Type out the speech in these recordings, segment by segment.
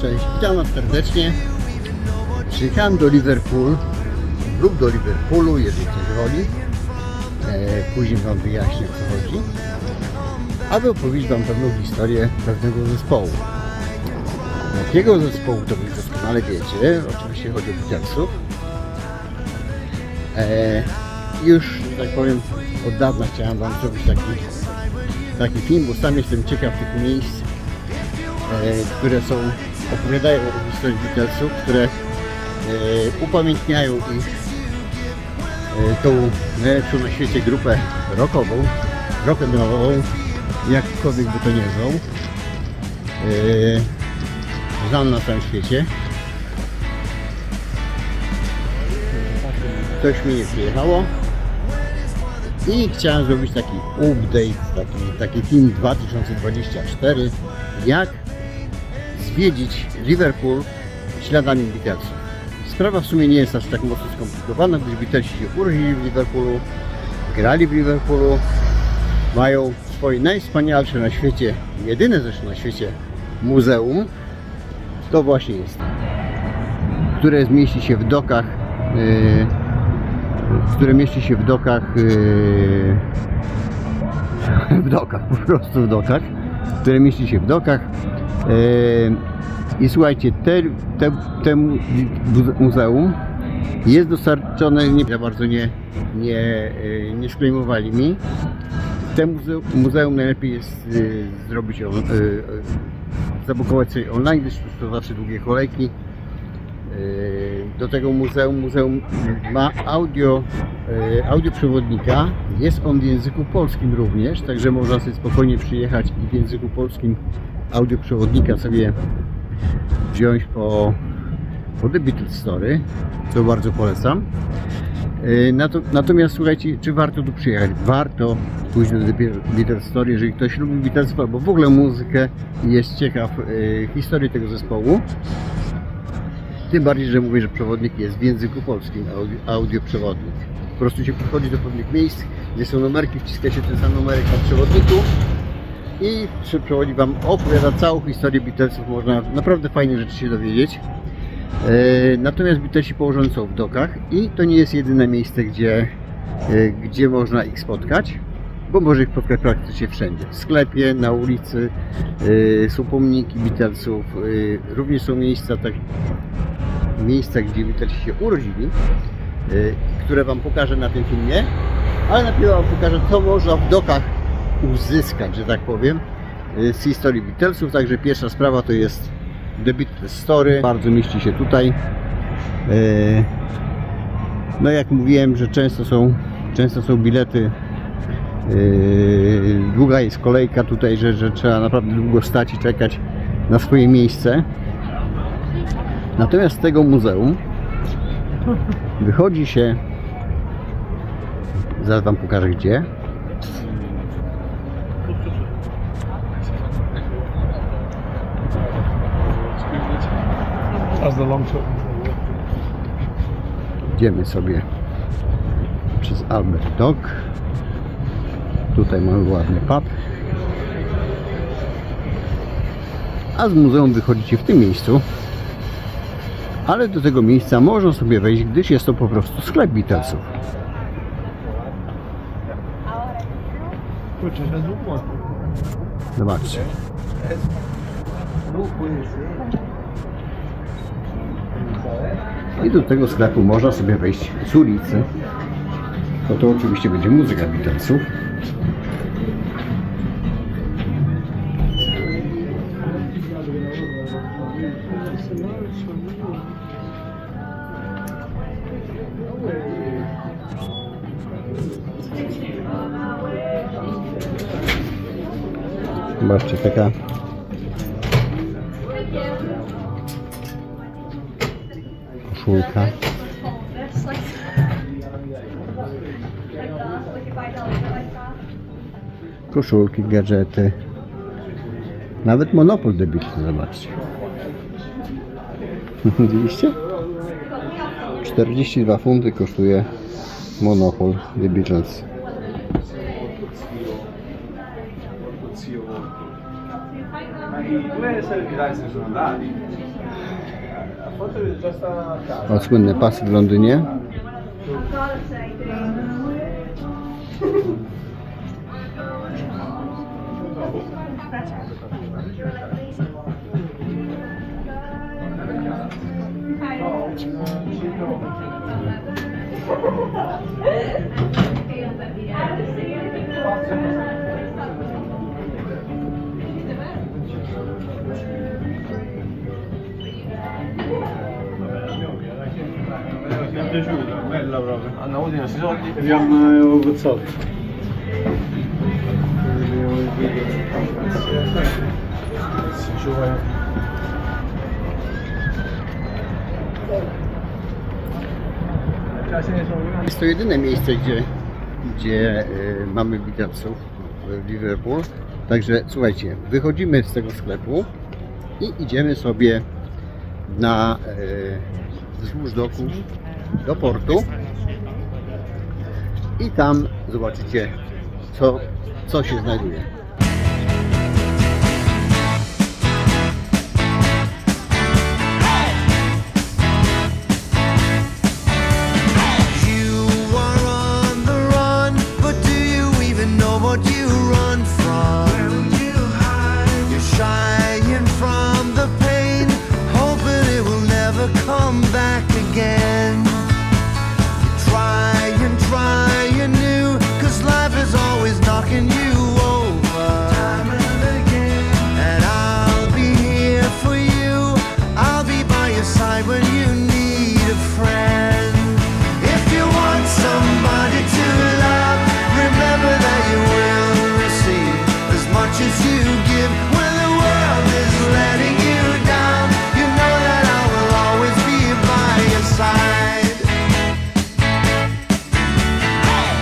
Cześć, witam Was serdecznie. Przyjechałem do Liverpool lub do Liverpoolu, jeżeli ktoś woli. Później Wam wyjaśnię, o co chodzi. Aby opowiedzieć Wam pewną historię pewnego zespołu. Jakiego zespołu to Wy doskonale wiecie. Oczywiście chodzi o Beatlesów. Już, że tak powiem, od dawna chciałem Wam zrobić taki film, bo sam jestem ciekaw tych miejsc, które opowiadają o historii Beatlesów, które upamiętniają ich tą najlepszą na świecie grupę rockową, rock'n'rollową, jakkolwiek by to nie zwał, znaną na całym świecie. Coś mi nie przyjechało i chciałem zrobić taki update, taki film 2024, jak zwiedzić Liverpool śladami Beatlesów. Sprawa w sumie nie jest aż tak mocno skomplikowana, gdyż Beatlesi się urodzili w Liverpoolu, grali w Liverpoolu, mają swoje najwspanialsze na świecie, jedyne zresztą na świecie muzeum. To właśnie jest, które mieści się w dokach, po prostu w dokach, które mieści się w dokach. I słuchajcie, te muzeum jest dostarczone, nie za bardzo nie sklejmowali mi. Te muzeum najlepiej jest zrobić, zabukować sobie online, gdyż to zawsze długie kolejki. Do tego muzeum ma audioprzewodnika, jest on w języku polskim również, także można sobie spokojnie przyjechać i w języku polskim audioprzewodnika sobie wziąć po The Beatles Story, co bardzo polecam. Natomiast słuchajcie, czy warto tu przyjechać? Warto pójść do The Beatles Story, jeżeli ktoś lubi Beatlesów albo w ogóle muzykę i jest ciekaw historii tego zespołu. Tym bardziej, że mówię, że przewodnik jest w języku polskim, audioprzewodnik. Po prostu się podchodzi do pewnych miejsc, gdzie są numerki, wciska się ten sam numerek na przewodniku i przewodnik Wam opowiada całą historię Beatlesów. Można naprawdę fajne rzeczy się dowiedzieć. Natomiast Beatlesi położone są w dokach i to nie jest jedyne miejsce, gdzie można ich spotkać, bo może ich spotkać praktycznie wszędzie. W sklepie, na ulicy są pomniki Beatlesów, również są miejsca, gdzie Beatlesi się urodzili, które Wam pokażę na tym filmie, ale najpierw Wam pokażę, co można w dokach uzyskać, że tak powiem, z historii Beatlesów. Także pierwsza sprawa to jest The Beatles Story, bardzo mieści się tutaj. No jak mówiłem, że często są bilety, długa jest kolejka tutaj, że trzeba naprawdę długo stać i czekać na swoje miejsce. Natomiast z tego muzeum wychodzi się, zaraz Wam pokażę gdzie. Idziemy sobie przez Albert Dock. Tutaj mamy ładny pub. A z muzeum wychodzicie w tym miejscu. Ale do tego miejsca można sobie wejść, gdyż jest to po prostu sklep Beatlesów. Zobaczcie. I do tego sklepu można sobie wejść z ulicy. To oczywiście będzie muzyka Beatlesów. Zobaczcie, taka koszulka. Koszulki, gadżety. Nawet Monopol The Beatles, zobaczcie. Widzieliście? 42 funty kosztuje Monopol The Beatles. Come se il sono andati? O, słynne pasy w Londynie. Bella proprio. Hanno avuto i nostri soldi. Vediamo Guzzotto. Jest to jedyne miejsce, gdzie mamy Beatlesów w Liverpool. Także słuchajcie, wychodzimy z tego sklepu i idziemy sobie na wzdłuż doku do portu i tam zobaczycie, co się znajduje. Come back again. You try and new, 'cause life is always knocking you over. Time and again. And I'll be here for you. I'll be by your side when you need a friend. If you want somebody to love, remember that you will receive as much as you give. When the world is letting you down, you know that I will always be by your side. Oh,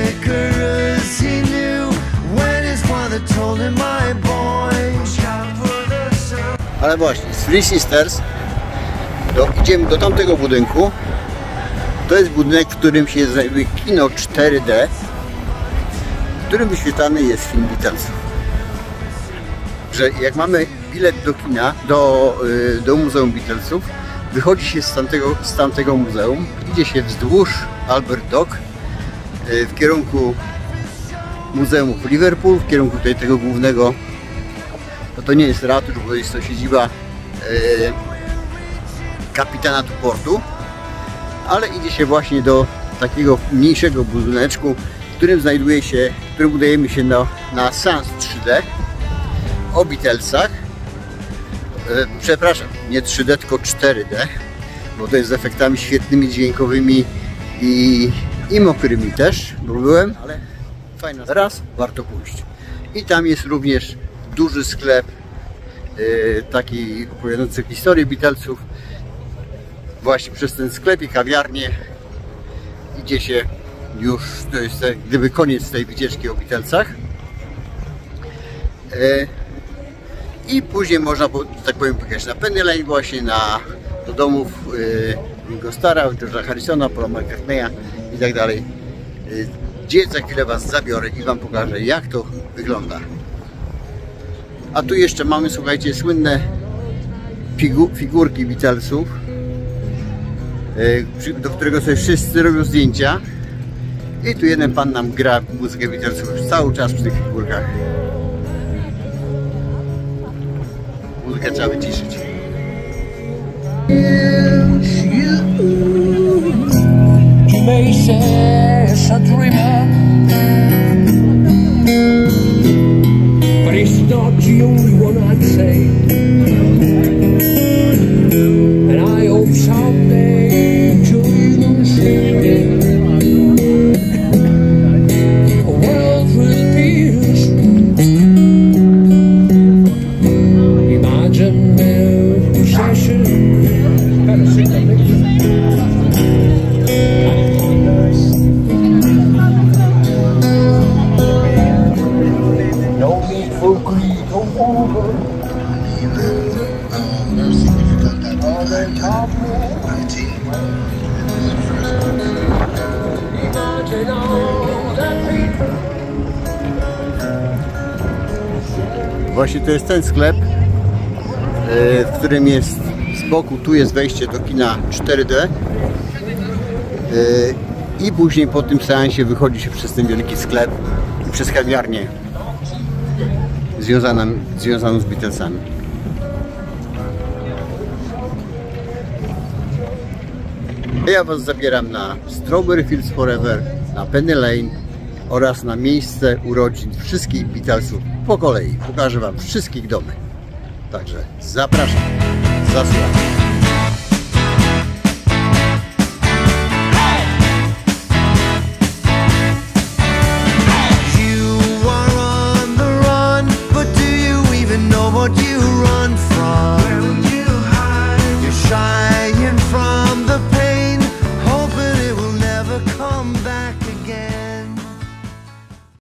Icarus, he knew when his father told him, my boy, shout for the sun. Ale właśnie, z Three Sisters idziemy do tamtego budynku. To jest budynek, w którym się znajduje kino 4D, w którym wyświetlany jest film Beatlesów. Że jak mamy bilet do kina, do Muzeum Beatlesów, wychodzi się z tamtego muzeum, idzie się wzdłuż Albert Dock w kierunku Muzeum w Liverpool, w kierunku tego głównego. To nie jest ratusz, bo jest to siedziba kapitanatu portu, ale idzie się właśnie do takiego mniejszego budyneczku, w którym udajemy się na seans 3D o Beatlesach. Przepraszam, nie 3D, tylko 4D, bo to jest z efektami świetnymi, dźwiękowymi i mokrymi też, bo byłem, ale fajna. Raz warto pójść. I tam jest również duży sklep, taki opowiadający historię Beatlesów. Właśnie przez ten sklep i kawiarnię idzie się już, to jest gdyby koniec tej wycieczki o Beatlesach. I później można, tak powiem, pojechać na Penny Lane właśnie do domów Ringo Starra, George'a Harrisona, Paula McCartneya i tak dalej. Gdzie za chwilę Was zabiorę i Wam pokażę, jak to wygląda. A tu jeszcze mamy, słuchajcie, słynne figurki Beatlesów, do którego sobie wszyscy robią zdjęcia. I tu jeden pan nam gra muzykę Beatlesów już cały czas przy tych figurkach. Muzykę trzeba wyciszyć. You may say a dreamer, but it's not the only one I'd say. And I hope someday to even see it. A world with peace. Imagine their possession. Better sing that picture. No need for greed or over. All their top imagine all that people. Właśnie to jest ten sklep, w którym jest z boku, tu jest wejście do kina 4D i później po tym seansie wychodzi się przez ten wielki sklep i przez kawiarnię związaną z Beatlesami. Ja Was zabieram na Strawberry Fields Forever, na Penny Lane oraz na miejsce urodzin wszystkich Beatlesów po kolei. Pokażę Wam wszystkich domy. Także zapraszam. Zasuwam.